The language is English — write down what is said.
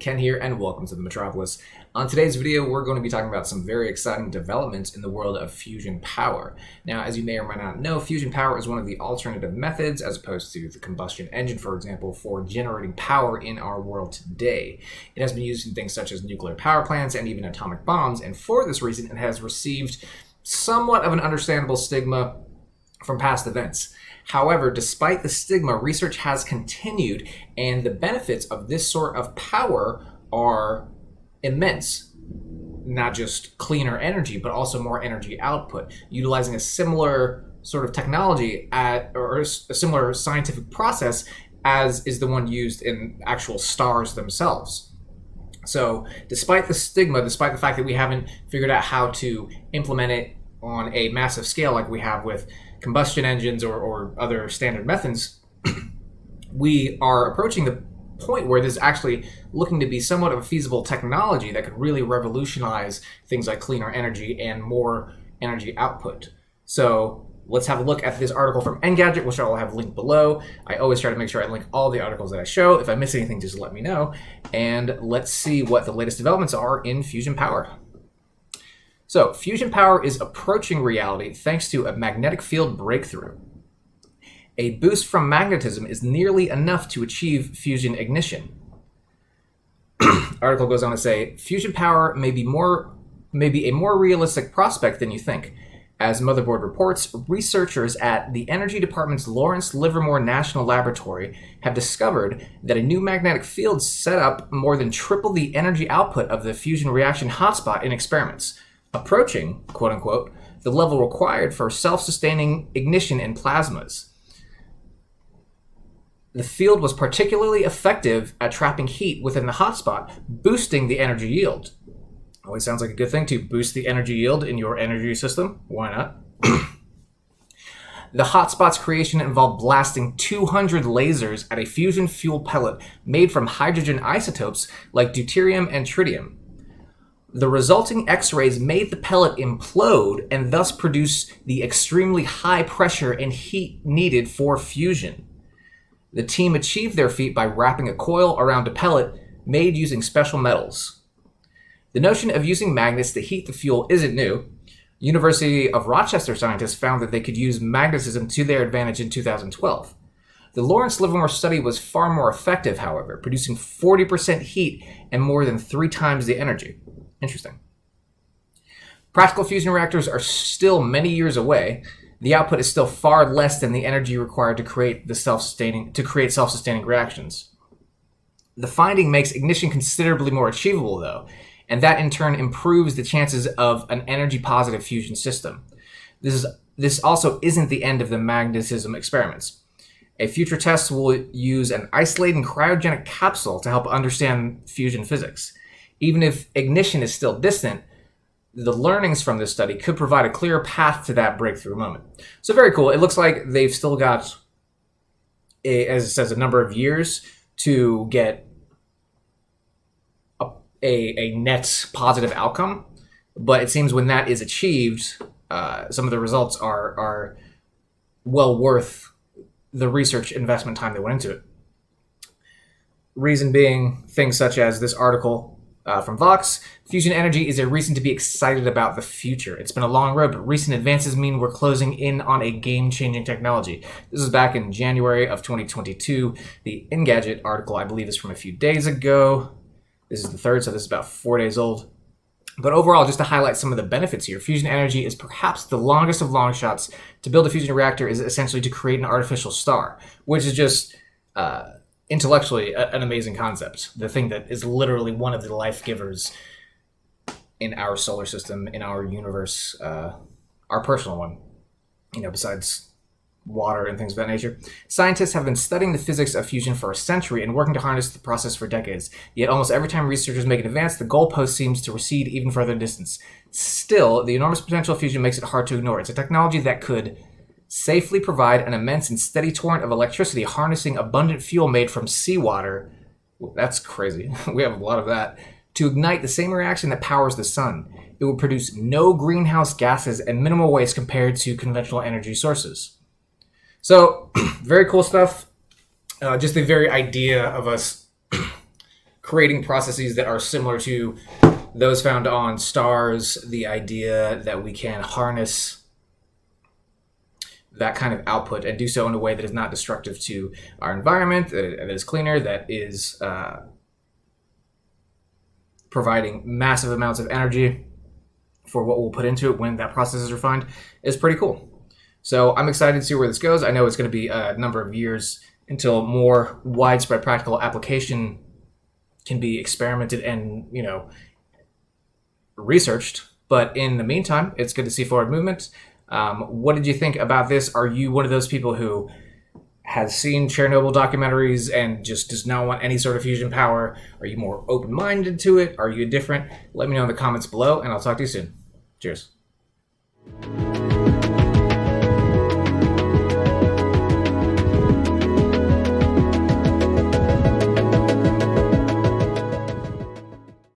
Ken here, and welcome to the Metropolis. On today's video, we're going to be talking about some very exciting developments in the world of fusion power. Now, as you may or may not know, fusion power is one of the alternative methods, as opposed to the combustion engine, for example, for generating power in our world today. It has been used in things such as nuclear power plants and even atomic bombs, and for this reason, it has received somewhat of an understandable stigma from past events. However, despite the stigma, research has continued, and the benefits of this sort of power are immense. Not just cleaner energy, but also more energy output, utilizing a similar sort of technology or a similar scientific process as is the one used in actual stars themselves. So despite the stigma, despite the fact that we haven't figured out how to implement it on a massive scale like we have with combustion engines or other standard methods, we are approaching the point where this is actually looking to be somewhat of a feasible technology that could really revolutionize things like cleaner energy and more energy output. So let's have a look at this article from Engadget, which I will have linked below. I always try to make sure I link all the articles that I show. If I miss anything, just let me know. And let's see what the latest developments are in fusion power. So, fusion power is approaching reality thanks to a magnetic field breakthrough. A boost from magnetism is nearly enough to achieve fusion ignition. Article goes on to say, fusion power may be a more realistic prospect than you think. As Motherboard reports, researchers at the Energy Department's Lawrence Livermore National Laboratory have discovered that a new magnetic field set up more than triple the energy output of the fusion reaction hotspot in experiments, approaching, quote-unquote, the level required for self-sustaining ignition in plasmas. The field was particularly effective at trapping heat within the hotspot, boosting the energy yield. Always sounds like a good thing to boost the energy yield in your energy system. Why not? The hotspot's creation involved blasting 200 lasers at a fusion fuel pellet made from hydrogen isotopes like deuterium and tritium. The resulting X-rays made the pellet implode and thus produce the extremely high pressure and heat needed for fusion. The team achieved their feat by wrapping a coil around a pellet made using special metals. The notion of using magnets to heat the fuel isn't new. University of Rochester scientists found that they could use magnetism to their advantage in 2012. The Lawrence Livermore study was far more effective, however, producing 40% heat and more than 3 times the energy. Interesting. Practical fusion reactors are still many years away. The output is still far less than the energy required to create self-sustaining reactions. The finding makes ignition considerably more achievable, though, and that in turn improves the chances of an energy-positive fusion system. This also isn't the end of the magnetism experiments. A future test will use an isolating cryogenic capsule to help understand fusion physics. Even if ignition is still distant, the learnings from this study could provide a clear path to that breakthrough moment. So very cool. It looks like they've still got, as it says, a number of years to get a net positive outcome. But it seems when that is achieved, some of the results are well worth the research investment time that went into it. Reason being, things such as this article from Vox, fusion energy is a reason to be excited about the future. It's been a long road, but recent advances mean we're closing in on a game-changing technology. This is back in January of 2022. The Engadget article, I believe, is from a few days ago. This is the third, so this is about 4 days old. But overall, just to highlight some of the benefits here, fusion energy is perhaps the longest of long shots. To build a fusion reactor is essentially to create an artificial star, which is just intellectually an amazing concept. The thing that is literally one of the life givers in our solar system, in our universe, our personal one, besides water and things of that nature. Scientists have been studying the physics of fusion for a century and working to harness the process for decades. Yet almost every time researchers make an advance, the goalpost seems to recede even further in distance. Still, the enormous potential of fusion makes it hard to ignore. It's a technology that could safely provide an immense and steady torrent of electricity harnessing abundant fuel made from seawater. That's crazy. We have a lot of that. To ignite the same reaction that powers the sun. It will produce no greenhouse gases and minimal waste compared to conventional energy sources. So, very cool stuff. Just the very idea of us creating processes that are similar to those found on stars, the idea that we can harness that kind of output and do so in a way that is not destructive to our environment, that is cleaner, that is providing massive amounts of energy for what we'll put into it when that process is refined, is pretty cool. So I'm excited to see where this goes. I know it's going to be a number of years until more widespread practical application can be experimented and, researched. But in the meantime, it's good to see forward movement. What did you think about this? Are you one of those people who has seen Chernobyl documentaries and just does not want any sort of fusion power? Are you more open-minded to it? Are you indifferent? Let me know in the comments below, and I'll talk to you soon. Cheers.